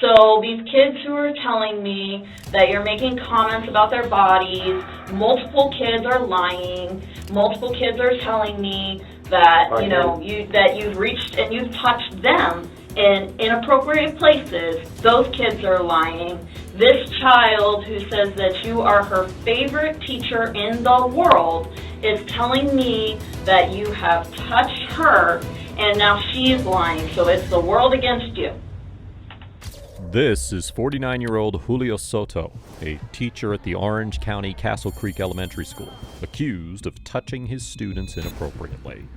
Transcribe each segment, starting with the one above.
So these kids who are telling me that you're making comments about their bodies, multiple kids are lying, multiple kids are telling me that, that you've reached and you've touched them in inappropriate places, those kids are lying. This child who says that you are her favorite teacher in the world is telling me that you have touched her, and now she's lying, so it's the world against you. This is 49-year-old Julio Soto, a teacher at the Orange County Castle Creek Elementary School, accused of touching his students inappropriately.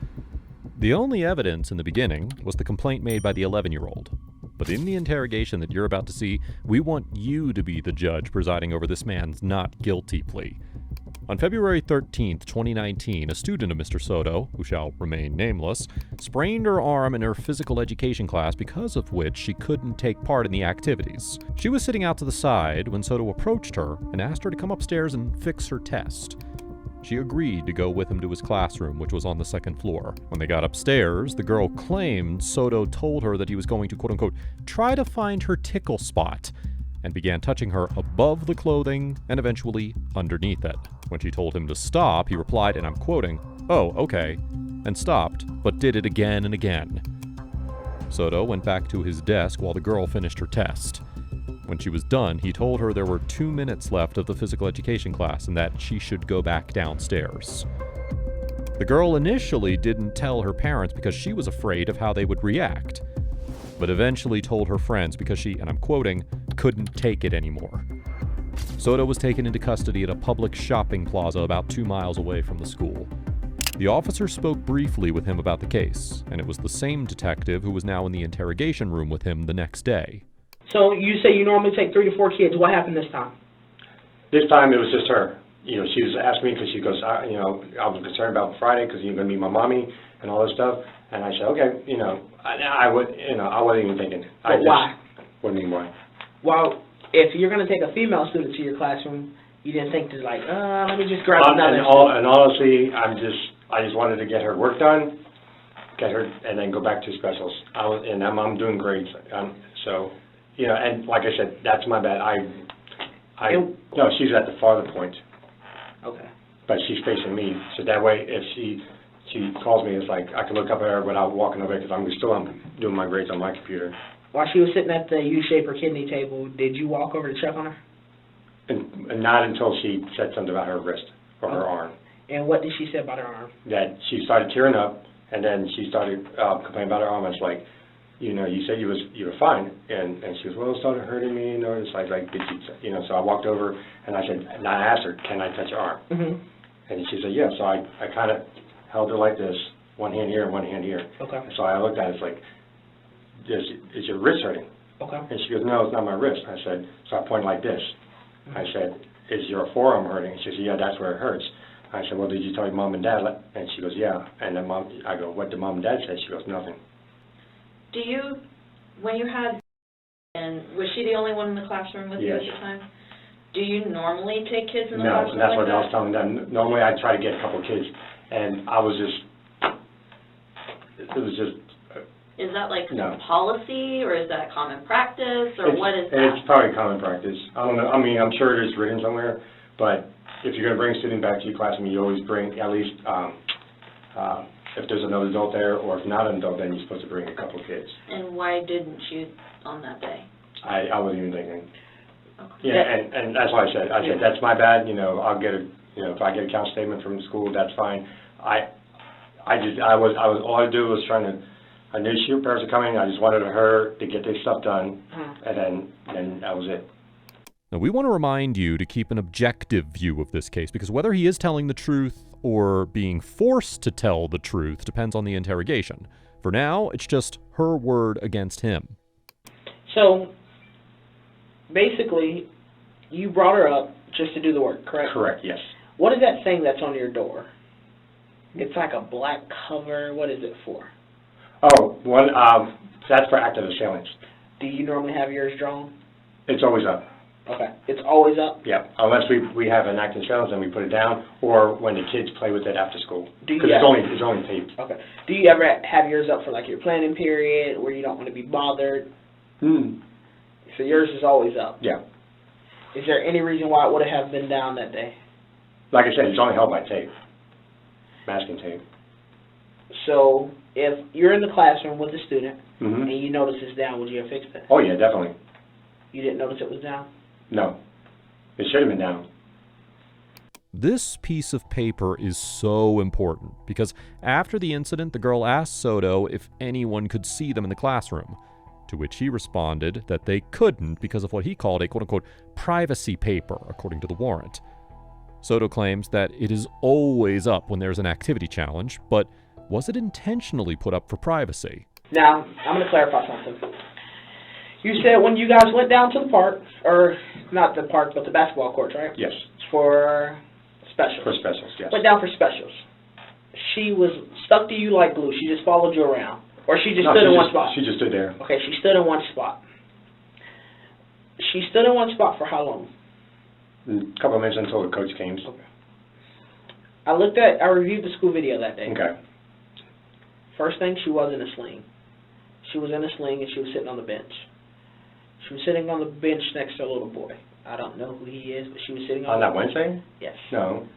The only evidence in the beginning was the complaint made by the 11-year-old. But in the interrogation that you're about to see, we want you to be the judge presiding over this man's not guilty plea. On February 13th, 2019, a student of Mr. Soto, who shall remain nameless, sprained her arm in her physical education class, because of which she couldn't take part in the activities. She was sitting out to the side when Soto approached her and asked her to come upstairs and fix her test. She agreed to go with him to his classroom, which was on the second floor. When they got upstairs, the girl claimed Soto told her that he was going to, quote-unquote, try to find her tickle spot, and began touching her above the clothing and eventually underneath it. When she told him to stop, he replied, and I'm quoting, "Oh, okay," and stopped, but did it again and again. Soto went back to his desk while the girl finished her test. When she was done, he told her there were 2 minutes left of the physical education class and that she should go back downstairs. The girl initially didn't tell her parents because she was afraid of how they would react, but eventually told her friends because she, and I'm quoting, couldn't take it anymore. Soto was taken into custody at a public shopping plaza about 2 miles away from the school. The officer spoke briefly with him about the case, and it was the same detective who was now in the interrogation room with him the next day. So you say you normally take 3 to 4 kids. What happened this time? This time it was just her. She was asking me because she goes, I was concerned about Friday because you're going to meet my mommy and all this stuff. And I said, okay, I wasn't even thinking. Why? What do you mean why? Well, if you're going to take a female student to your classroom, you didn't think to let me just grab another. And honestly, I just wanted to get her work done, get her, and then go back to specials. I'm doing great. And like I said, that's my bad. No, she's at the farther point. Okay. But she's facing me, so that way, if she calls me, it's like I can look up at her without walking over because I'm doing my grades on my computer. While she was sitting at the U-shape or kidney table, did you walk over to check on her? And not until she said something about her wrist or her arm. And what did she say about her arm? That she started tearing up, and then she started complaining about her arm. I was like, you said you were fine, and she goes, well, it started hurting me, it's like did you, so I walked over and I said, and I asked her, can I touch your arm? Mm-hmm. And she said, yeah. So I kind of held her like this, one hand here and one hand here. Okay. So I looked at it, it's like, is your wrist hurting? Okay. And she goes, no, it's not my wrist. I said, so I pointed like this. Mm-hmm. I said, is your forearm hurting? And she said, yeah, that's where it hurts. I said, well, did you tell your mom and dad? And she goes, yeah. And then I go, what did mom and dad say? She goes, nothing. When you had, and was she the only one in the classroom with you at the time? Do you normally take kids in the classroom? No, that's what I was telling them. Normally I try to get a couple of kids, and it was just. Is that like policy, or is that common practice, or what is that? It's probably common practice. I don't know. I mean, I'm sure it is written somewhere, but if you're going to bring a student back to your classroom, you always bring at least, if there's another adult there, or if not an adult, then you're supposed to bring a couple of kids. And why didn't you on that day? I wasn't even thinking. Okay. Yeah, and that's why I said, that's my bad. I'll get if I get a count statement from the school, that's fine. All I do was I knew she parents were coming. I just wanted her to get this stuff done, and then that was it. Now, we want to remind you to keep an objective view of this case, because whether he is telling the truth or being forced to tell the truth depends on the interrogation. For now, it's just her word against him. So, basically, you brought her up just to do the work, correct? Correct, yes. What is that thing that's on your door? It's like a black cover. What is it for? Oh, that's for active assailants. Do you normally have yours drawn? It's always up. Okay. It's always up? Yeah, unless we have an active assailants and we put it down, or when the kids play with it after school. Because it's only taped. Okay. Do you ever have yours up for like your planning period where you don't want to be bothered? So yours is always up. Yeah. Is there any reason why it would have been down that day? Like I said, it's only held by tape, masking tape. So if you're in the classroom with a student Mm-hmm. and you notice it's down, would you have fixed it? Oh, yeah, definitely. You didn't notice it was down? No. It should have been down. This piece of paper is so important because after the incident, the girl asked Soto if anyone could see them in the classroom, to which he responded that they couldn't because of what he called a quote-unquote privacy paper, according to the warrant. Soto claims that it is always up when there's an activity challenge, but was it intentionally put up for privacy? Now, I'm going to clarify something. You said when you guys went down to the park, or not the park, but the basketball courts, right? Yes. For specials. For specials, yes. Went down for specials. She was stuck to you like glue. She just followed you around. Or she just stood in one spot? She just stood there. Okay, she stood in one spot. She stood in one spot for how long? A couple of minutes until the coach came. Okay. I reviewed the school video that day. Okay. First thing, she was in a sling. She was in a sling and she was sitting on the bench. She was sitting on the bench next to a little boy. I don't know who he is, but she was sitting on that Wednesday? Yes. No.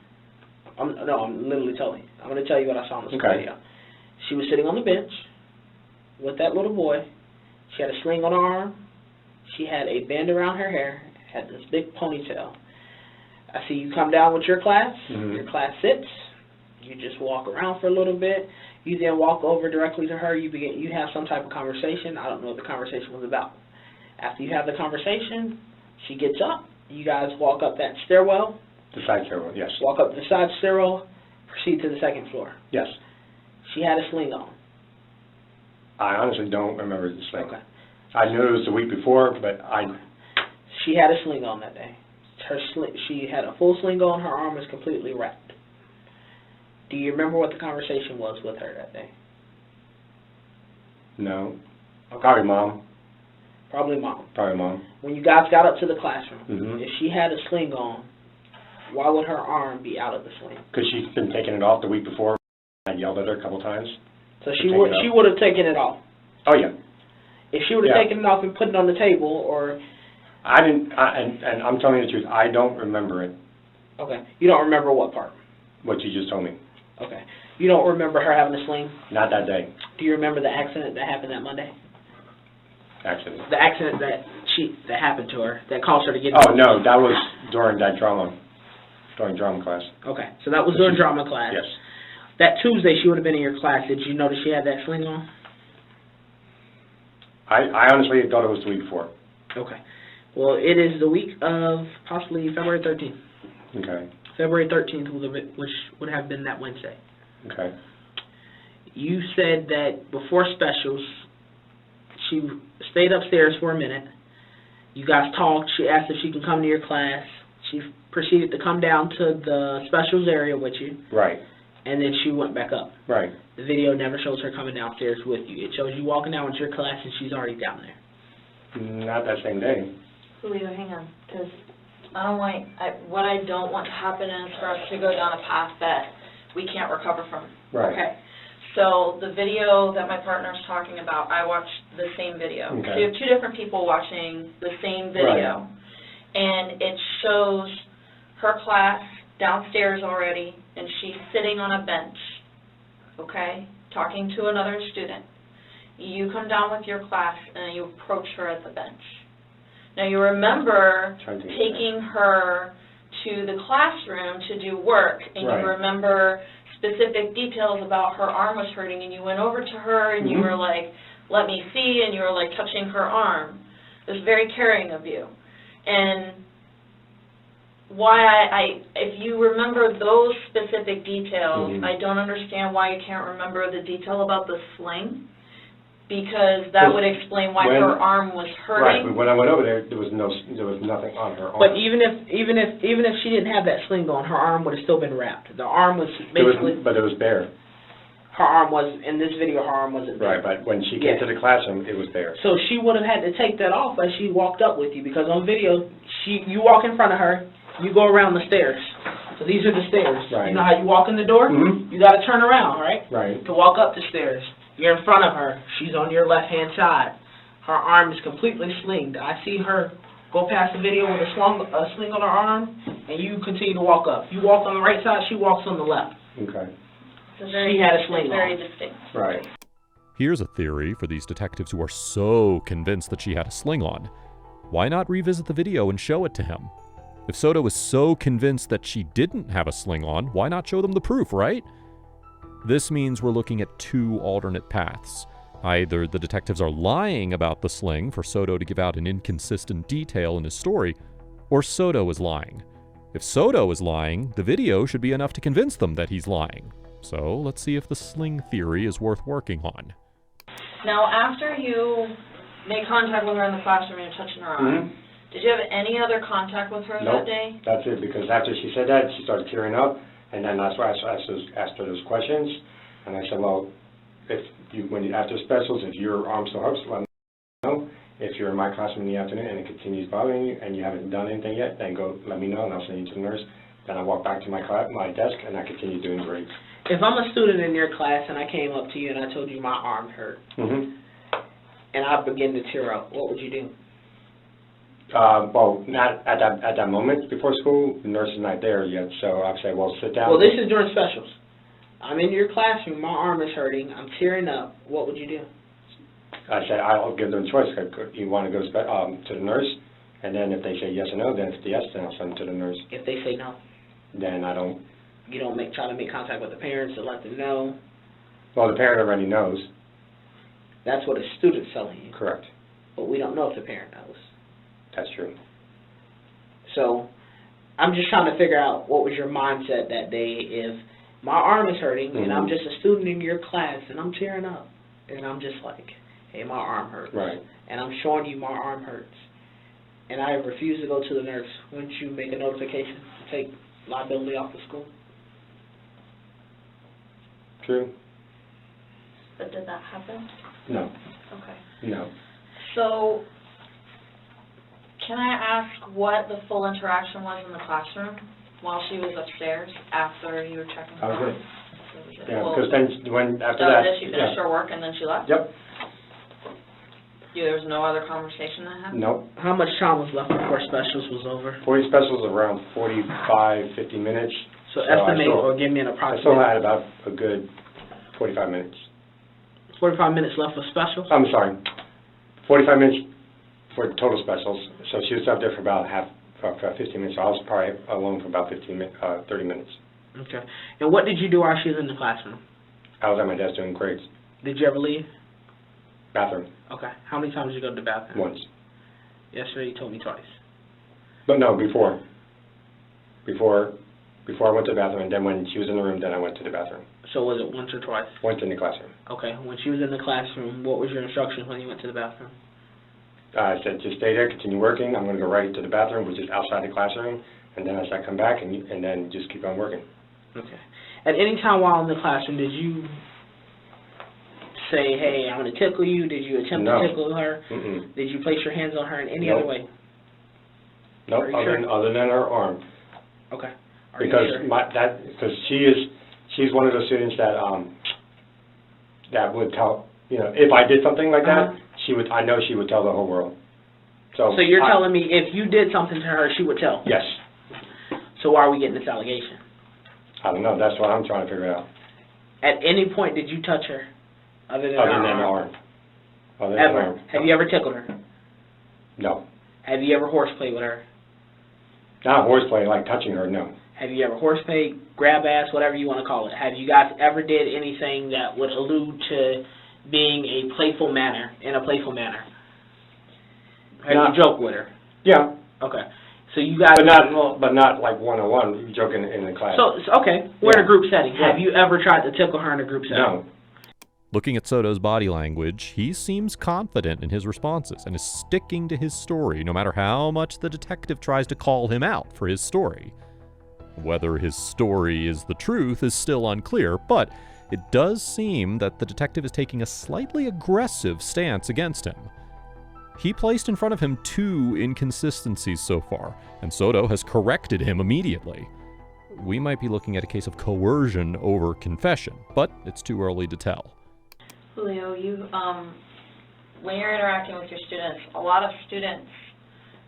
I'm literally telling you. I'm going to tell you what I saw in the Okay. video. She was sitting on the bench with that little boy. She had a sling on her arm. She had a band around her hair, had this big ponytail. I see you come down with your class. Mm-hmm. Your class sits. You just walk around for a little bit. You then walk over directly to her. You have some type of conversation. I don't know what the conversation was about. After you have the conversation, she gets up. You guys walk up that stairwell. The side stairwell, yes. Walk up the side stairwell. Proceed to the second floor. Yes. She had a sling on. I honestly don't remember the sling. Okay. I knew it was the week before, but She had a sling on that day. She had a full sling on. Her arm was completely wrapped. Do you remember what the conversation was with her that day? No. Okay. Probably mom. Probably mom. Probably mom. When you guys got up to the classroom, Mm-hmm. if she had a sling on, why would her arm be out of the sling? Because she's been taking it off the week before. I yelled at her a couple times. So she would have taken it off. Oh, yeah. If she would have taken it off and put it on the table, or... I didn't, and I'm telling you the truth, I don't remember it, Okay. You don't remember what part? what you just told me. Okay. You don't remember her having a sling? Not that day. Do you remember the accident that happened that Monday? Accident. The accident that happened to her, that caused her to get... Oh, no, that was during drama class. Okay. So that was during drama class. Yes. That Tuesday she would have been in your class. Did you notice she had that sling on? I honestly thought it was the week before. Okay. Well, it is the week of possibly February 13th. Okay. February 13th, which would have been that Wednesday. Okay. You said that before specials, she stayed upstairs for a minute. You guys talked. She asked if she could come to your class. She proceeded to come down to the specials area with you. Right. And then she went back up. Right. The video never shows her coming downstairs with you. It shows you walking down with your class and she's already down there. Not that same day. Julio, hang on, because what I don't want to happen is for us to go down a path that we can't recover from. Right. Okay. So the video that my partner's talking about, I watched the same video. Okay. So you have two different people watching the same video. Right. And it shows her class downstairs already, and she's sitting on a bench, okay, talking to another student. You come down with your class, and you approach her at the bench. Now, you remember taking her to the classroom to do work, and Right. you remember specific details about her arm was hurting, and you went over to her, and you were like, let me see, and you were like touching her arm. It was very caring of you. And why if you remember those specific details, I don't understand why you can't remember the detail about the sling, because that would explain why her arm was hurting. Right, but when I went over there, there was nothing on her arm. But even if she didn't have that sling on, her arm would have still been wrapped. The arm was basically... But it was bare. Her arm was, in this video, her arm wasn't bare. Right, but when she came to the classroom, it was bare. So she would have had to take that off as she walked up with you, because on video, you walk in front of her, you go around the stairs. So these are the stairs. Right. You know how you walk in the door? Mm-hmm. You got to turn around, right? Right. To walk up the stairs. You're in front of her. She's on your left-hand side. her arm is completely slinged. I see her go past the video with a sling on her arm, and you continue to walk up. You walk on the right side, she walks on the left. Okay. She had a sling very on. distinct. Right. Here's a theory for these detectives who are so convinced that she had a sling on. Why not revisit the video and show it to him? If Soto is so convinced that she didn't have a sling on, why not show them the proof, right? This means we're looking at two alternate paths. Either the detectives are lying about the sling for Soto to give out an inconsistent detail in his story, or Soto is lying. If Soto is lying, the video should be enough to convince them that he's lying. So let's see if the sling theory is worth working on. Now, after you made contact with her in the classroom and you're touching her arm, did you have any other contact with her Nope. that day? That's it, because after she said that, she started tearing up, and then that's why I asked her those questions, and I said, well, after specials, if your arm still hurts, let me know. If you're in my classroom in the afternoon and it continues bothering you and you haven't done anything yet, then let me know and I'll send you to the nurse. Then I walk back to my desk and I continue doing grades. If I'm a student in your class and I came up to you and I told you my arm hurt, and I begin to tear up, what would you do? Well, not at that moment before school. The nurse is not there yet, so I'd say, well, sit down. Well, this is during specials. I'm in your classroom, my arm is hurting, I'm tearing up, what would you do? I said, I'll give them a choice. You want to go to the nurse, and then if they say yes or no, then if it's yes, then I'll send them to the nurse. If they say no? Then I don't. You don't try to make contact with the parents to let them know? Well, the parent already knows. That's what a student's telling you. Correct. But we don't know if the parent knows. That's true. So, I'm just trying to figure out what was your mindset that day if my arm is hurting and I'm just a student in your class and I'm tearing up and I'm just like, hey, my arm hurts. Right. And I'm showing you my arm hurts. And I refuse to go to the nurse. Wouldn't you make a notification to take liability off the school? True. But did that happen? No. Okay. No. So, can I ask what the full interaction was in the classroom while she was upstairs after you were checking her I was out? good. Yeah, because then after So that. did she finish her work and then she left? Yep. There was no other conversation that happened? Nope. How much time was left before specials was over? 40 specials around 45, 50 minutes. So estimate or give me an I approximate. still had about a good 45 minutes. 45 minutes left for specials? I'm sorry, 45 minutes for total specials. So she was up there for about 15 minutes. So I was probably alone for about 30 minutes. Okay. And what did you do while she was in the classroom? I was at my desk doing grades. Did you ever leave? Bathroom. Okay. How many times did you go to the bathroom? Once. Yesterday you told me twice. But no, before. Before I went to the bathroom, and then when she was in the room, then I went to the bathroom. So was it once or twice? Once in the classroom. Okay. When she was in the classroom, what was your instructions when you went to the bathroom? I said, just stay there, continue working. I'm going to go right into the bathroom, which is outside the classroom. And then I said, come back, and then just keep on working. Okay. At any time while in the classroom, did you say, hey, I'm going to tickle you? Did you attempt to tickle her? Mm-mm. Did you place your hands on her in any Nope. other way? Nope, other than her arm. Okay. Are you Because sure? because she's one of those students that would tell, if I did something like that, I know she would tell the whole world. So you're telling me if you did something to her, she would tell? Yes. So why are we getting this allegation? I don't know. That's what I'm trying to figure out. At any point did you touch her other than Other her than the arm? arm. Other than the Ever? arm. Have you ever tickled her? No. Have you ever horseplayed with her? Not horseplay, like touching her, no. Have you ever horseplayed, grab ass, whatever you want to call it? Have you guys ever did anything that would allude to being in a playful manner? Have you joked with her? Yeah. Okay. So you guys... But not like one-on-one, joking in the class. So okay, we're in a group setting. Yeah. Have you ever tried to tickle her in a group setting? No. Looking at Soto's body language, he seems confident in his responses and is sticking to his story no matter how much the detective tries to call him out for his story. Whether his story is the truth is still unclear, but it does seem that the detective is taking a slightly aggressive stance against him. He placed in front of him 2 inconsistencies so far, and Soto has corrected him immediately. We might be looking at a case of coercion over confession, but it's too early to tell. Julio, you when you're interacting with your students, a lot of students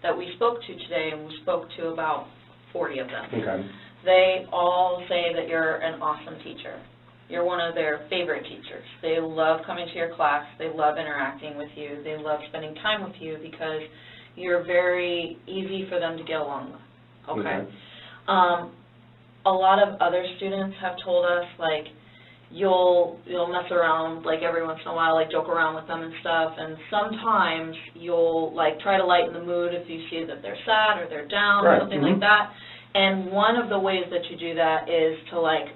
that we spoke to today, and we spoke to about 40 of them, Okay. they all say that you're an awesome teacher. You're one of their favorite teachers. They love coming to your class. They love interacting with you. They love spending time with you because you're very easy for them to get along with. Okay? A lot of other students have told us, like, you'll mess around, like, every once in a while, like, joke around with them and stuff, and sometimes you'll, like, try to lighten the mood if you see that they're sad or they're down or something like that. And one of the ways that you do that is to, like,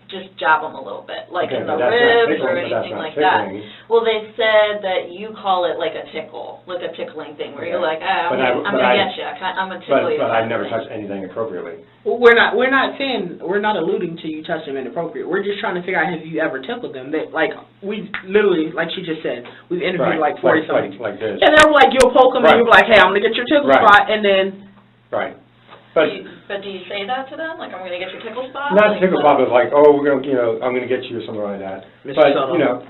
just jab them a little bit, like in the ribs or anything like that. Well, they said that you call it like a tickle, like a tickling thing, where you're like, I'm going to get you, I'm going to tickle you. But I've never touched anything appropriately. Well, we're not alluding to you touching them inappropriate. We're just trying to figure out, have you ever tickled them? That, like, we literally, like she just said, we've interviewed like 40 something. Like this. And they're like, you'll poke them and you'll be like, hey, I'm going to get your tickle spot, and then. Right. But do you say that to them? Like, I'm going to get your tickle spot? Not like, tickle spot, but like, oh, we're going to, I'm going to get you or something like that. Mr. But, Soto,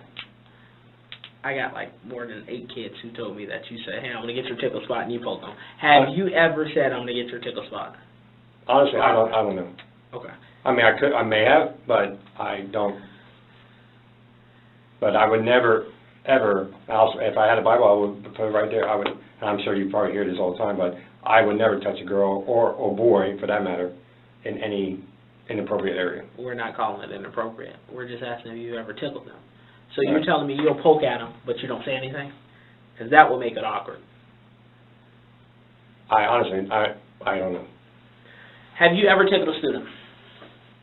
I got like more than 8 kids who told me that you said, hey, I'm going to get your tickle spot, and you poke them. Have you ever said, I'm going to get your tickle spot? Honestly, I don't know. Okay. I mean, I may have, but I don't. But I would never, ever, if I had a Bible, I would put it right there. I would, and I'm sure you probably hear this all the time, but I would never touch a girl or boy, for that matter, in any inappropriate area. We're not calling it inappropriate. We're just asking if you ever tickled them. So you're telling me you'll poke at them, but you don't say anything? Because that will make it awkward. I honestly, I don't know. Have you ever tickled a student?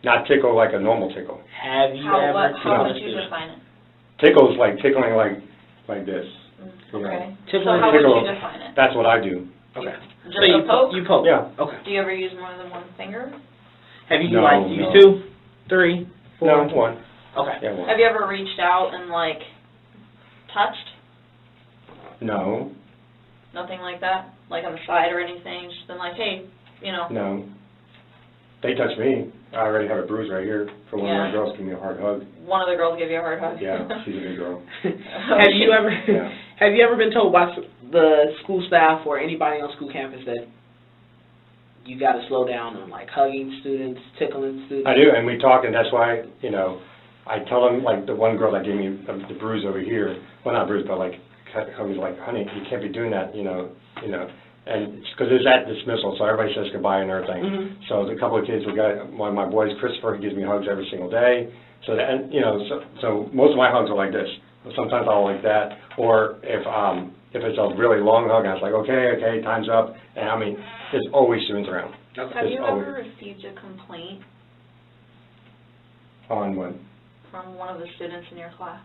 Not tickle like a normal tickle. Have you ever tickled a student? How would you define it? Tickle is like tickling like this. Okay. So how would you define it? That's what I do. Okay. Just a poke? You poke? Yeah. Okay. Do you ever use more than one finger? Have you used 2, 3, 4? No, one. Okay. Yeah, one. Have you ever reached out and, like, touched? No. Nothing like that? Like on the side or anything? Just been like, hey, you know. No. They touch me. I already have a bruise right here for one of my girls giving me a hard hug. One of the girls gave you a hard hug? Yeah, she's a big girl. Have you ever been told by the school staff or anybody on school campus that you got to slow down on, like, hugging students, tickling students? I do, and we talk, and that's why, I tell them, like, the one girl that gave me the bruise over here, well, not bruise, but, like, cut me, like, honey, you can't be doing that, and because there's that dismissal, so everybody says goodbye and everything. So the couple of kids, one of my boys, Christopher, he gives me hugs every single day. So that, and, so most of my hugs are like this. Sometimes I'll like that, or if it's a really long hug, I was like, okay, time's up. And I mean, there's always students around. Have you ever received a complaint? On what? From one of the students in your class?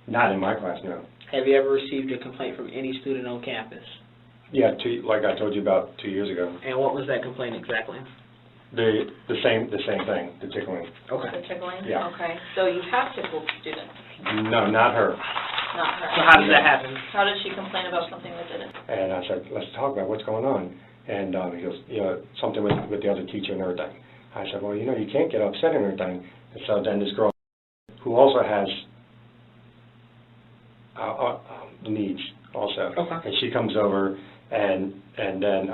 Not in my class, no. Have you ever received a complaint from any student on campus? Yeah, like I told you about 2 years ago. And what was that complaint exactly? The same thing, the tickling. Okay. The tickling? Yeah. Okay. So you have tickled students? No, not her. Not her. So how did that happen? How did she complain about something that didn't? And I said, let's talk about what's going on. And he goes, something with the other teacher and everything. I said, well, you can't get upset and everything. And so then this girl, who also has needs also, and she comes over, and then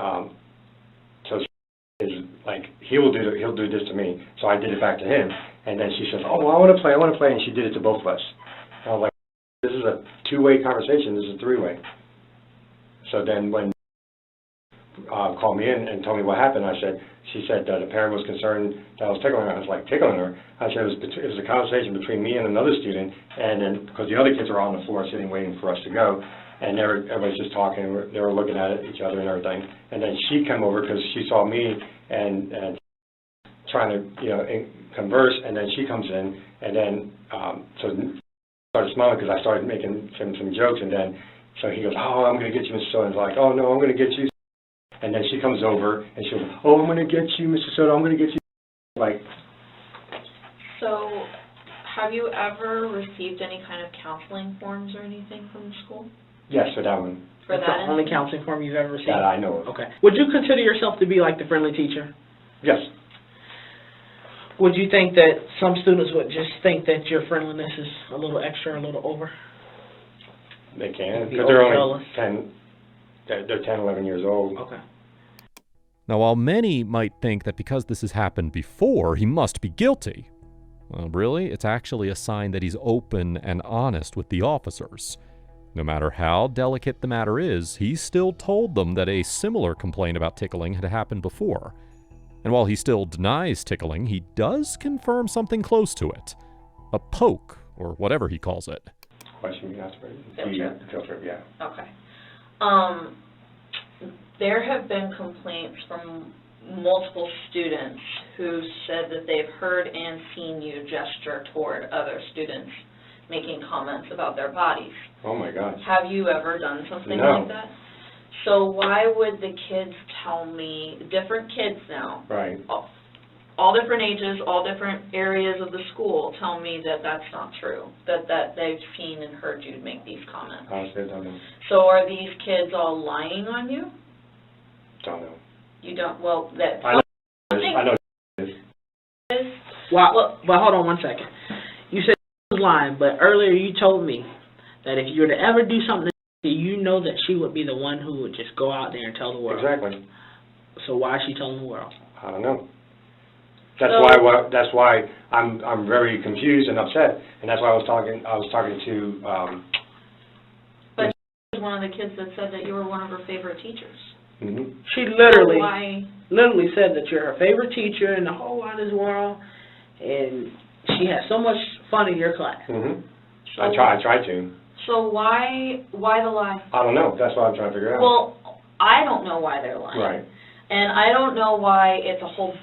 so she is like, he'll do this to me. So I did it back to him, and then she says, oh, well, I want to play, and she did it to both of us. And I was like, this is a two-way conversation. This is a three-way. So then when called me in and told me what happened, she said the parent was concerned that I was tickling her. I was like, tickling her? I said it was a conversation between me and another student, and then because the other kids were on the floor sitting waiting for us to go, and everybody's just talking, they were looking at each other and everything, and then she came over because she saw me and trying to converse, and then she comes in, and then so started smiling because I started making some jokes, and then so he goes, oh, I'm going to get you, Mr. Soto. And I was like, oh, no, I'm going to get you. And then she comes over, and she goes, oh, I'm going to get you, Mr. Soto, I'm going to get you. Like. So, have you ever received any kind of counseling forms or anything from the school? Yes, for that one. For That's that the only counseling form you've ever received? That I know of. Okay. Would you consider yourself to be like the friendly teacher? Yes. Would you think that some students would just think that your friendliness is a little extra, a little over? They can, Be because they're only jealous. 10, they're 10, 11 years old. Okay. Now, while many might think that because this has happened before, he must be guilty, well, really, it's actually a sign that he's open and honest with the officers. No matter how delicate the matter is, he still told them that a similar complaint about tickling had happened before. And while he still denies tickling, he does confirm something close to it. A poke, or whatever he calls it. Question you asked for? Field trip, yeah. Okay. There have been complaints from multiple students who said that they've heard and seen you gesture toward other students making comments about their bodies. Oh my gosh. Have you ever done something No. like that? So why would the kids tell me, different kids now, Right. all different ages, all different areas of the school, tell me that that's not true, that they've seen and heard you make these comments? Honestly, I don't know. So are these kids all lying on you? Don't know. You don't, well, that... I know it is. Well, but hold on one second. You said she was lying, but earlier you told me that if you were to ever do something, you know that she would be the one who would just go out there and tell the world. Exactly. So why is she telling the world? I don't know. That's So- That's why I'm very confused and upset, and that's why I was talking to. But she was one of the kids that said that you were one of her favorite teachers. Mm-hmm. She literally Why? said that you're her favorite teacher in the whole wide world, and she has so much fun in your class. Mm-hmm. So, I try to. So why the lie? I don't know. That's what I'm trying to figure out. Well, I don't know why they're lying. Right. And I don't know why it's a whole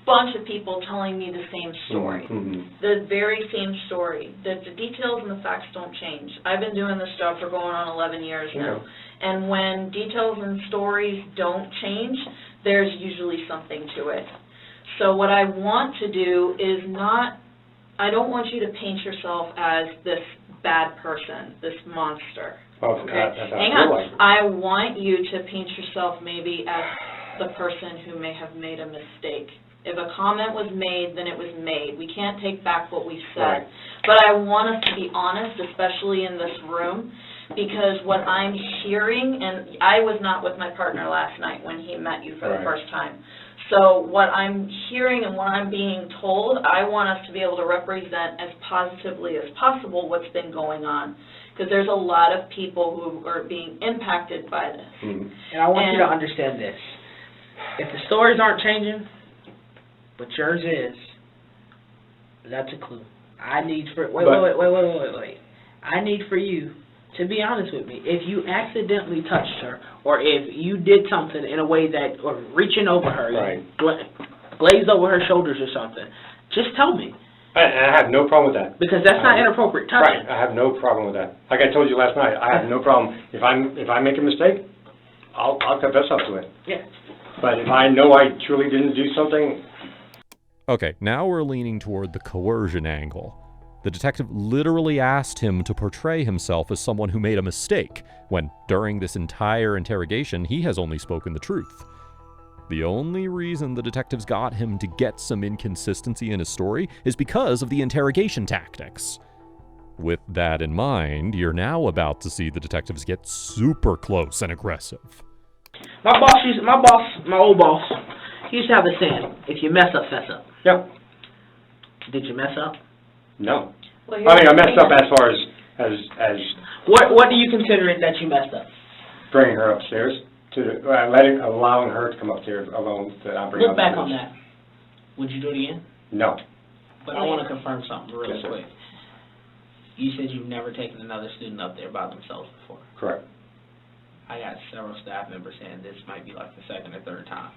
bunch of people telling me the same story. Mm-hmm. The very same story. The details and the facts don't change. I've been doing this job for going on 11 years now. Yeah. And when details and stories don't change, there's usually something to it. So what I want to do is I don't want you to paint yourself as this bad person, this monster. Oh, Okay? that's how Hang I feel on. like. I want you to paint yourself maybe as the person who may have made a mistake. If a comment was made, then it was made. We can't take back what we said. Right. But I want us to be honest, especially in this room, because what I'm hearing, and I was not with my partner last night when he met you for the Right. first time. So what I'm hearing and what I'm being told, I want us to be able to represent as positively as possible what's been going on. Because there's a lot of people who are being impacted by this. Mm-hmm. And I want you to understand this. If the stories aren't changing, but yours is, that's a clue. I need for wait. I need for you to be honest with me. If you accidentally touched her, or if you did something in a way that, or reaching over her, Right. glazed over her shoulders or something, just tell me. And I have no problem with that. Because that's not inappropriate touching. Right. I have no problem with that. Like I told you last night, I have no problem. If I make a mistake, I'll confess up to it. Yeah. But if I know I truly didn't do something. Okay, now we're leaning toward the coercion angle. The detective literally asked him to portray himself as someone who made a mistake, when during this entire interrogation he has only spoken the truth. The only reason the detectives got him to get some inconsistency in his story is because of the interrogation tactics. With that in mind, you're now about to see the detectives get super close and aggressive. My old boss, he used to have this saying, if you mess up, fess up. Yep. Did you mess up? No. Well, I mean, I messed up as far as What do you consider it that you messed up? bringing her upstairs allowing her to come upstairs alone. Look back on that. Would you do it again? No. But I want to confirm something really quick. You said you've never taken another student up there by themselves before. Correct. I got several staff members saying this might be like the second or third time.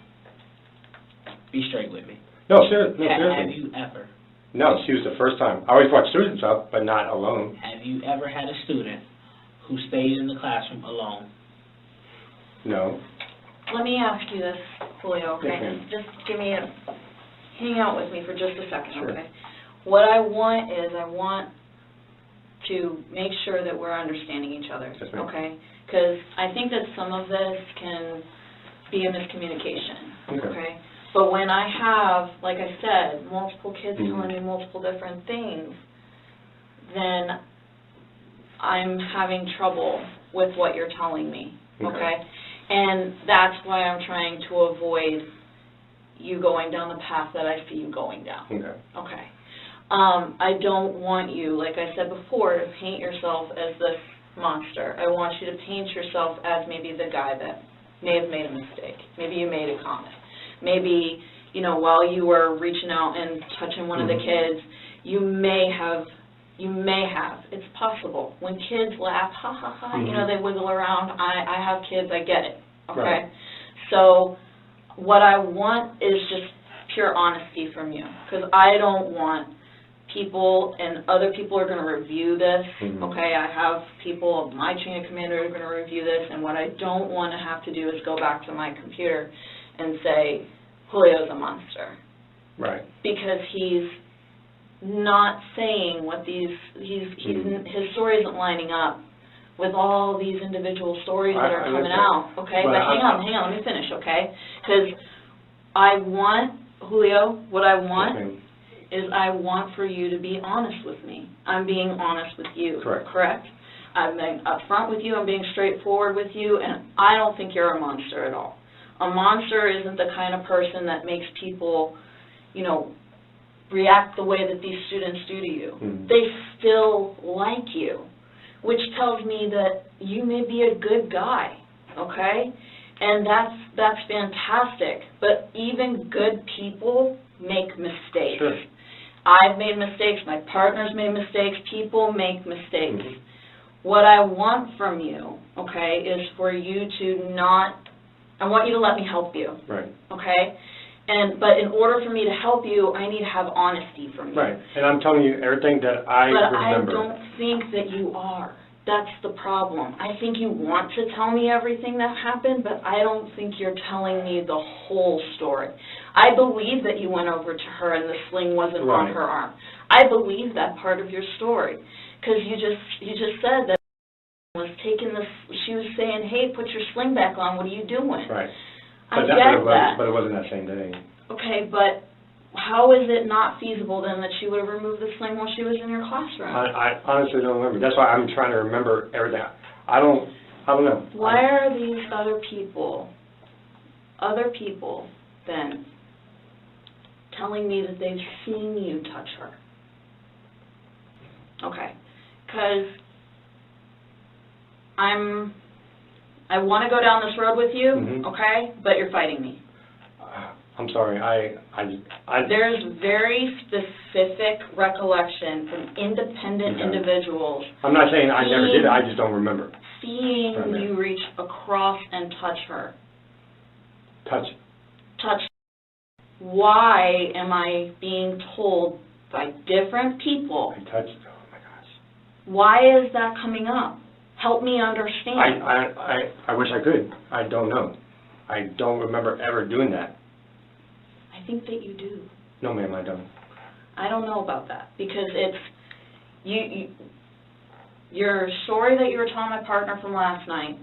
Be straight with me. No, seriously. Have you ever? No, she was the first time. I always brought students up, but not alone. Have you ever had a student who stayed in the classroom alone? No. Let me ask you this, Julio, okay? Yes, ma'am. Just hang out with me for just a second, Sure. okay? What I want to make sure that we're understanding each other, Yes, ma'am. okay? Because I think that some of this can be a miscommunication, Okay. okay? But when I have, like I said, multiple kids Mhm. telling me multiple different things, then I'm having trouble with what you're telling me, Okay. okay? And that's why I'm trying to avoid you going down the path that I see you going down. Okay. Okay. I don't want you, like I said before, to paint yourself as this monster. I want you to paint yourself as maybe the guy that may have made a mistake. Maybe you made a comment. Maybe, you know, while you were reaching out and touching one of the kids, you may have, it's possible. When kids laugh, ha, ha, ha, you know, they wiggle around. I have kids, I get it, okay? Right. So what I want is just pure honesty from you, because I don't want people, and other people are going to review this, okay? I have people of my chain of command who are going to review this, and what I don't want to have to do is go back to my computer and say, Julio's a monster. Right. Because he's not saying what his story isn't lining up with all these individual stories that are coming out, okay? But hang on, let me finish, okay? Because I want, Julio, what I want is I want for you to be honest with me. I'm being honest with you, correct? I'm being upfront with you, I'm being straightforward with you, and I don't think you're a monster at all. A monster isn't the kind of person that makes people, you know, react the way that these students do to you. They still like you, which tells me that you may be a good guy, okay? And that's fantastic. But even good people make mistakes. Sure. I've made mistakes, my partner's made mistakes, people make mistakes. What I want from you, okay, is for you to not, I want you to let me help you. Right. Okay? But in order for me to help you, I need to have honesty from you. Right. And I'm telling you everything that I remember. But I don't think that you are. That's the problem. I think you want to tell me everything that happened, but I don't think you're telling me the whole story. I believe that you went over to her and the sling wasn't on her arm. I believe that part of your story, because you just said that was taking this. She was saying, "Hey, put your sling back on. What are you doing?" Right. I get that. But it wasn't that same day. Okay, but how is it not feasible then that she would have removed the sling while she was in your classroom? I honestly don't remember. That's why I'm trying to remember everything. I don't know. Why are these other people then telling me that they've seen you touch her? Okay, because I want to go down this road with you, okay, but you're fighting me. I'm sorry, There's very specific recollection from independent individuals. I'm not saying I never did it, I just don't remember. Seeing you reach across and touch her. Touch. Why am I being told by different people? I touched, oh my gosh. Why is that coming up? Help me understand. I wish I could. I don't know. I don't remember ever doing that. I think that you do. No, ma'am, I don't. I don't know about that, because it's, your story that you were telling my partner from last night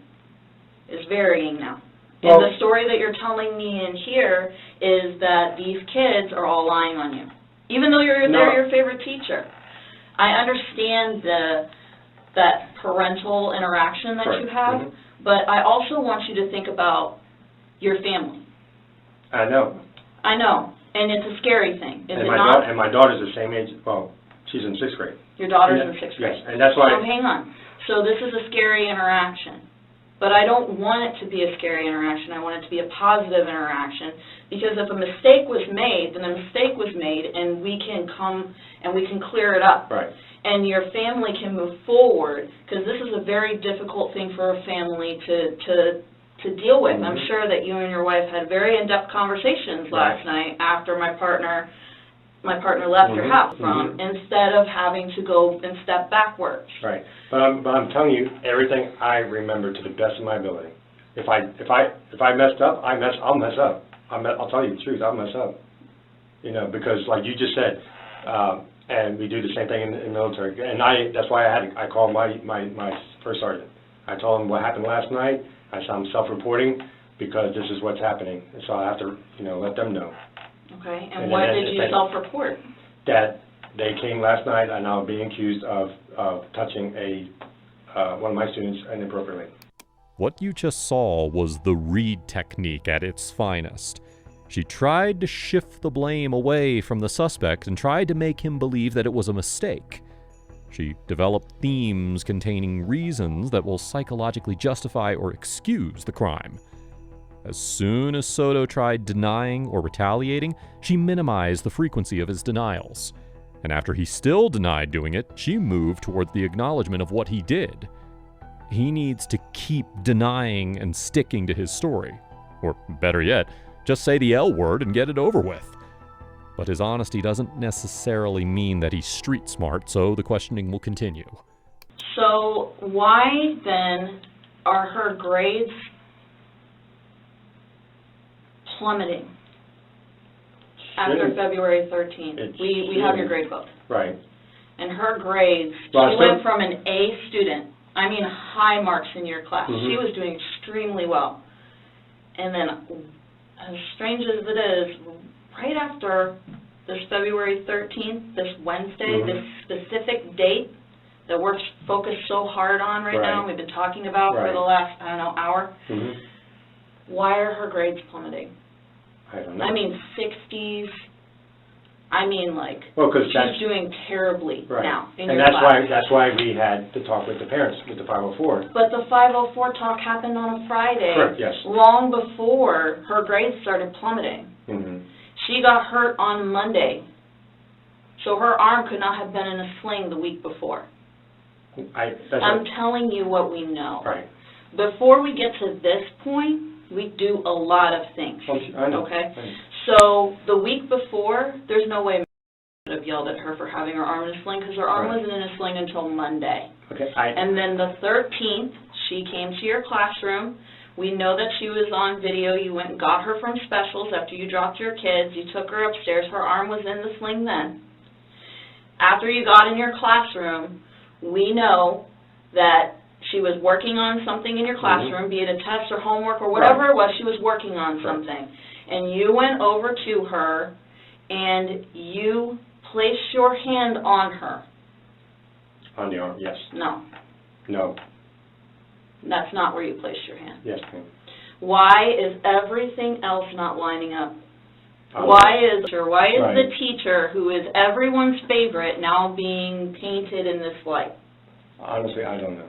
is varying now. And the story that you're telling me in here is that these kids are all lying on you, even though they're your favorite teacher. I understand that parental interaction that you have, but I also want you to think about your family. I know. I know, and it's a scary thing, is it and not? And my daughter's the same age, well, she's in 6th grade. Your daughter's in 6th grade. Yes, and that's why... So hang on. So this is a scary interaction, but I don't want it to be a scary interaction. I want it to be a positive interaction, because if a mistake was made, then a mistake was made, and we can come and we can clear it up. Right. And your family can move forward, because this is a very difficult thing for a family to deal with. I'm sure that you and your wife had very in-depth conversations last night after my partner left your house instead of having to go and step backwards. Right. But I'm telling you everything I remember to the best of my ability. If I messed up, I'll mess up. I'll tell you the truth, I'll mess up. You know, because like you just said, and we do the same thing in the military. And that's why I called my first sergeant. I told him what happened last night. I said I'm self-reporting because this is what's happening. And so I have to, let them know. Okay. And what did you self-report? That they came last night and I'm being accused of touching one of my students inappropriately. What you just saw was the read technique at its finest. She tried to shift the blame away from the suspect and tried to make him believe that it was a mistake. She developed themes containing reasons that will psychologically justify or excuse the crime. As soon as Soto tried denying or retaliating, she minimized the frequency of his denials. And after he still denied doing it, she moved toward the acknowledgement of what he did. He needs to keep denying and sticking to his story. Or better yet, just say the L word and get it over with. But his honesty doesn't necessarily mean that he's street smart, so the questioning will continue. So why then are her grades plummeting after February 13th? We have your grade book. Right. And her grades, Well, she went from an A student, I mean high marks in your class. Mhm. She was doing extremely well. And then, as strange as it is, right after this February 13th, this Wednesday, Mhm. this specific date that we're focused so hard on right now, Right. we've been talking about for Right. the last, I don't know, hour, Mm-hmm. why are her grades plummeting? I don't know. I mean 60s, I mean like, well, because she's doing terribly right. now in and your that's class. that's why we had to talk with the parents with the 504. But the 504 talk happened on a Friday. Correct, yes. Long before her grades started plummeting. Mm-hmm. She got hurt on Monday. So her arm could not have been in a sling the week before. That's I'm right. telling you what we know. Right. Before we get to this point, we do a lot of things. Oh, I know. Okay? I know. So the week before, there's no way I could have yelled at her for having her arm in a sling because her arm Right. wasn't in a sling until Monday. Okay. And then the 13th, she came to your classroom. We know that she was on video. You went and got her from specials after you dropped your kids. You took her upstairs. Her arm was in the sling then. After you got in your classroom, we know that she was working on something in your classroom, be it a test or homework or whatever Right. it was, she was working on something. And you went over to her and you placed your hand on her. On the arm, yes. No, No. that's not where you placed your hand. Yes, ma'am. Why is everything else not lining up? Um, Why is Right. the teacher, who is everyone's favorite, now being painted in this light? Honestly, I don't know.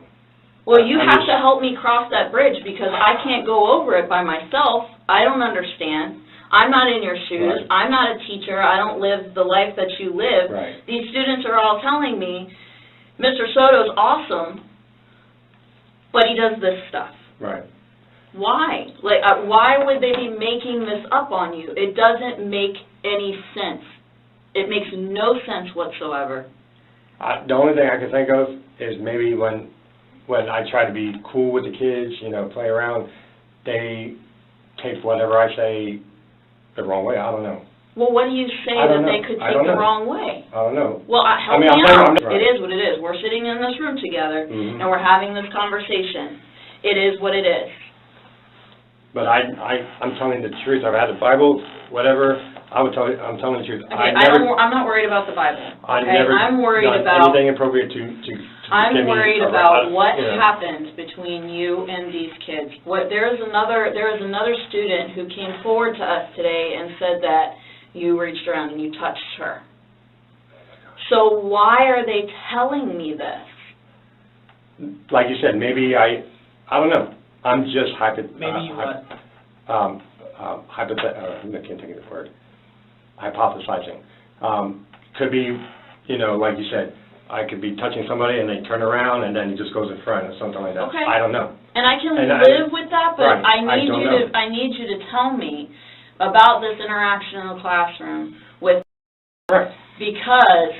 Well, you I'm have just- to help me cross that bridge because I can't go over it by myself. I don't understand. I'm not in your shoes. Right. I'm not a teacher. I don't live the life that you live. Right. These students are all telling me, Mr. Soto's awesome, but he does this stuff. Right. Why? Like, why would they be making this up on you? It doesn't make any sense. It makes no sense whatsoever. The only thing I can think of is maybe when I try to be cool with the kids, you know, play around, they take whatever I say the wrong way. I don't know. Well, what do you say I that don't they know. could I take don't the know. wrong way? I don't know. Well, help I mean, me I'm out. right. It is what it is. We're sitting in this room together, Mhm. and we're having this conversation. It is what it is. But I'm telling the truth. I've had the Bible, whatever. I'm telling the truth. Okay, I'm not worried about the Bible. I Okay, never I'm worried done about. anything appropriate to I'm give me worried a- about what you know. happened between you and these kids. There is another student who came forward to us today and said that you reached around and you touched her. So why are they telling me this? Like you said, maybe I don't know. I'm just I can't think of the word. Hypothesizing. Could be, you know, like you said, I could be touching somebody and they turn around and then he just goes in front or something like that. Okay. I don't know. And I can And live with that, but right, I need don't you know. to tell me about this interaction in the classroom with, Right. because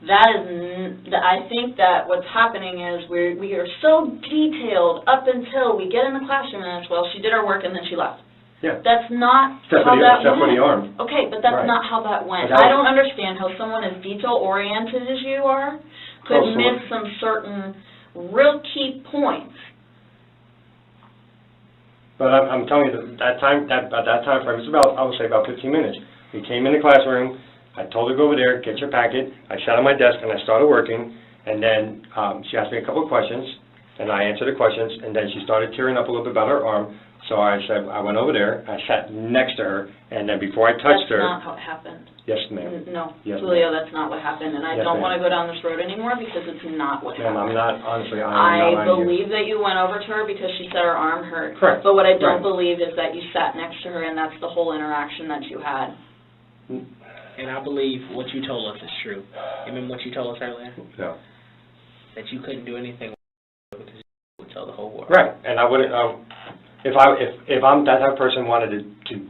I think that what's happening is we are so detailed up until we get in the classroom and it's, well, she did her work and then she left. Yeah. That's not Except how that for went. the arm. Okay, but that's Right. not how that went. But that I was- don't understand how someone as detail-oriented as you are could Oh, so- miss some certain real key points. But I'm telling you that time frame was about, I would say, about 15 minutes. We came in the classroom. I told her to go over there, get your packet. I sat on my desk and I started working. And then she asked me a couple of questions. and I answered the questions, and then she started tearing up a little bit about her arm. So I said, I went over there, I sat next to her, and then before I touched her... That's not how it happened. Yes, ma'am. No, Yes, Julio, that's not what happened, and I Yes, don't ma'am. want to go down this road anymore because it's not what Ma'am, happened. I'm not, honestly, I'm not I lying to you. believe that you went over to her because she said her arm hurt. Correct. But what I don't Right. believe is that you sat next to her and that's the whole interaction that you had. And I believe what you told us is true. You remember what you told us earlier? No. That you couldn't do anything because you would tell the whole world. Right, and I wouldn't, if I'm that type of person wanted to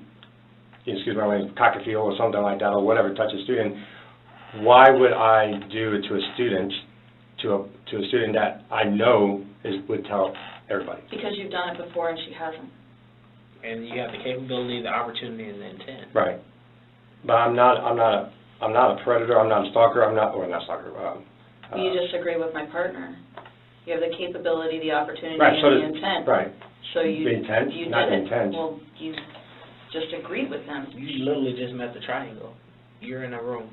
excuse my language, cock a feel or something like that, or whatever, touch a student, why would I do it to a student, to a student that I know would tell everybody? Because you've done it before and she hasn't. And you have the capability, the opportunity, and the intent. Right, but I'm not a predator. I'm not a stalker. Not a stalker. You disagree with my partner. You have the capability, the opportunity, Right, so and the intent. Right. So you, The intent, you not did the intent. it. Well, you just agreed with him. You literally just met the triangle. You're in a room.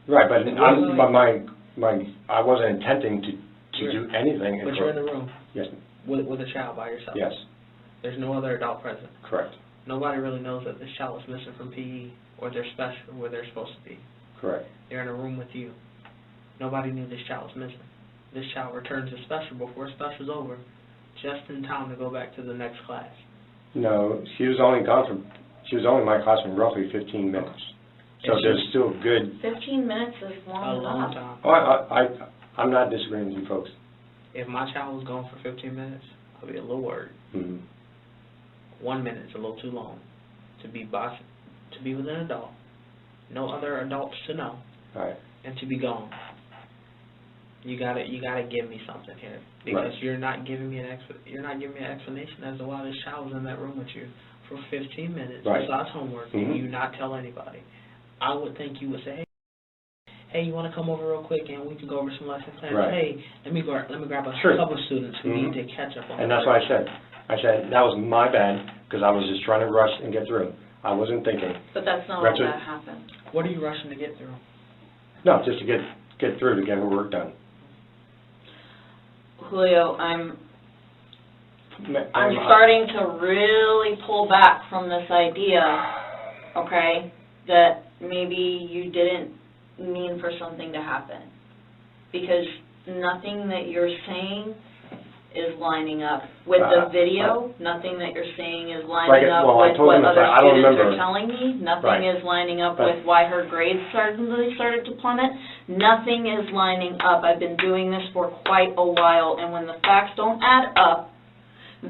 Right, but I wasn't intending to do anything. But you're in a room. Yes. With a child by yourself. Yes. There's no other adult present. Correct. Nobody really knows that this child is missing from PE or they're special where they're supposed to be. Correct. They're in a room with you. Nobody knew this child was missing. This child returns to special before special's over, just in time to go back to the next class. No, she was only in my classroom roughly 15 minutes. So there's still good. 15 minutes is A long long enough. time. I'm not disagreeing with you folks. If my child was gone for 15 minutes, I'd be a little worried. Mm-hmm. 1 minute is a little too long to be with an adult, no other adults to know, Right. and to be gone. You gotta give me something here because Right. you're not giving me an explanation as to why this child was in that room with you for 15 minutes Right. besides homework, Mm-hmm. and you not tell anybody. I would think you would say, hey, you want to come over real quick and we can go over some lesson plans? Right. Hey, let me grab a Sure. couple of students who Mm-hmm. need to catch up on. And that's what I said. I said that was my bad because I was just trying to rush and get through. I wasn't thinking. But that's not That's all what- that happened. What are you rushing to get through? No, just to get through to get her work done. Julio, I'm starting to really pull back from this idea, okay, that maybe you didn't mean for something to happen. Because nothing that you're saying is lining up with the video. Nothing that you're saying is lining up with what other students are telling me. Nothing is lining up with why her grades suddenly started to plummet. Nothing is lining up. I've been doing this for quite a while, and when the facts don't add up,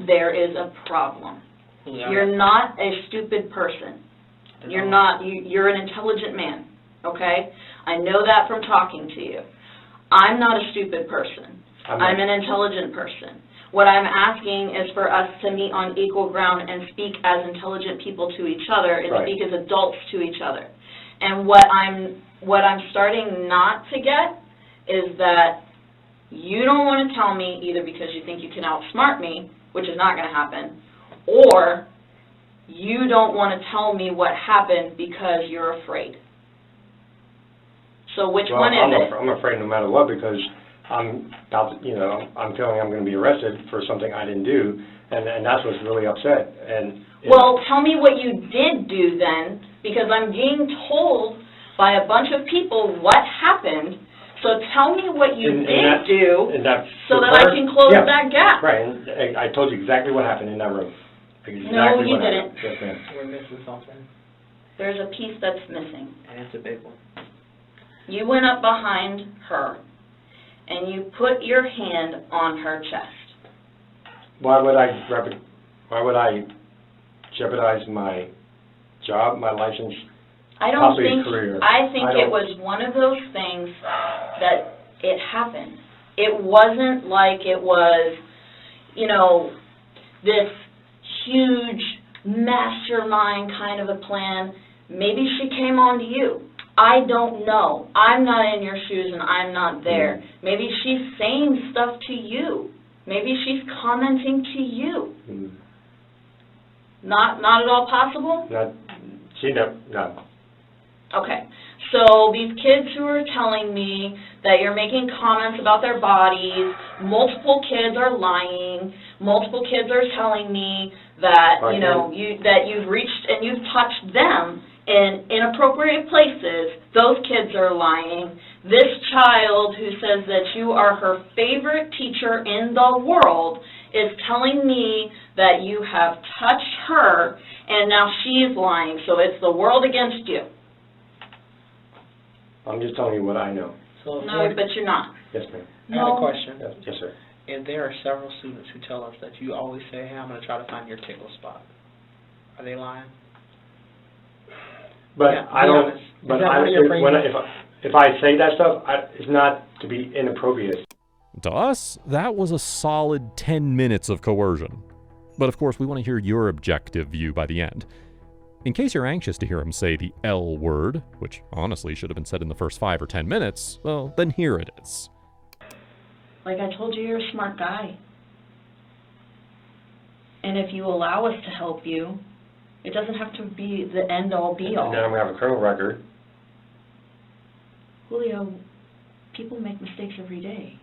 there is a problem. Yeah. You're not a stupid person. You're not. You're an intelligent man, okay? I know that from talking to you. I'm not a stupid person. I'm an intelligent person. What I'm asking is for us to meet on equal ground and speak as intelligent people to each other and speak as adults to each other. And what I'm starting not to get is that you don't want to tell me either because you think you can outsmart me, which is not going to happen, or you don't want to tell me what happened because you're afraid. So which one is it? I'm afraid no matter what because I'm feeling I'm going to be arrested for something I didn't do, and that's what's really upset. Well, tell me what you did do then, because I'm being told by a bunch of people what happened. So tell me what you did do so that I can close that gap. Right, and I told you exactly what happened in that room. Exactly no, you didn't. Yes, ma'am. We're missing something. There's a piece that's missing. And it's a big one. You went up behind her, and you put your hand on her chest. Why would I jeopardize my job, my license, possibly career? I think it was one of those things that it happened. It wasn't like it was, this huge mastermind kind of a plan. Maybe she came on to you. I don't know. I'm not in your shoes and I'm not there. Maybe she's saying stuff to you. Maybe she's commenting to you. Not at all possible? No. Okay. So these kids who are telling me that you're making comments about their bodies, multiple kids are lying, multiple kids are telling me that, you know, that you've reached and you've touched them in inappropriate places. Those kids are lying. This child who says that you are her favorite teacher in the world is telling me that you have touched her, and now she's lying. So it's the world against you. I'm just telling you what I know. So No, but you're not. Yes, ma'am. I had a question. Yes, sir. And there are several students who tell us that you always say, hey, I'm going to try to find your tickle spot. Are they lying? But Yeah, I don't, honest. but Is that I, one of your if I say that stuff, it's not to be inappropriate. To us, that was a solid 10 minutes of coercion. But of course, we want to hear your objective view by the end. In case you're anxious to hear him say the L word, which honestly should have been said in the first 5 or 10 minutes, well, then here it is. Like I told you, you're a smart guy. And if you allow us to help you, it doesn't have to be the end-all, be-all. And then I'm going to have a criminal record. Julio, people make mistakes every day.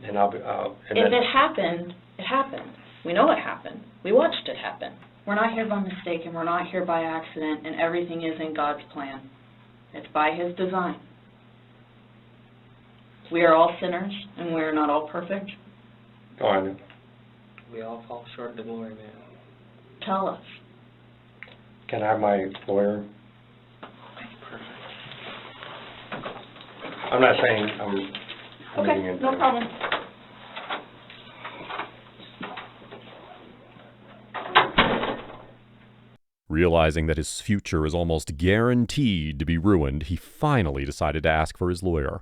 And I'll be, If it happened, it happened. We know it happened. We watched it happen. We're not here by mistake, and we're not here by accident, and everything is in God's plan. It's by His design. We are all sinners, and we are not all perfect. Oh, I know. We all fall short of the glory, man. Tell us. Can I have my lawyer? I'm not saying I'm committing Okay, anything. no problem. Realizing that his future is almost guaranteed to be ruined, he finally decided to ask for his lawyer.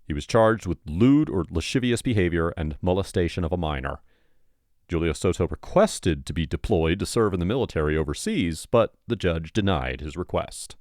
He was charged with lewd or lascivious behavior and molestation of a minor. Julio Soto requested to be deployed to serve in the military overseas, but the judge denied his request.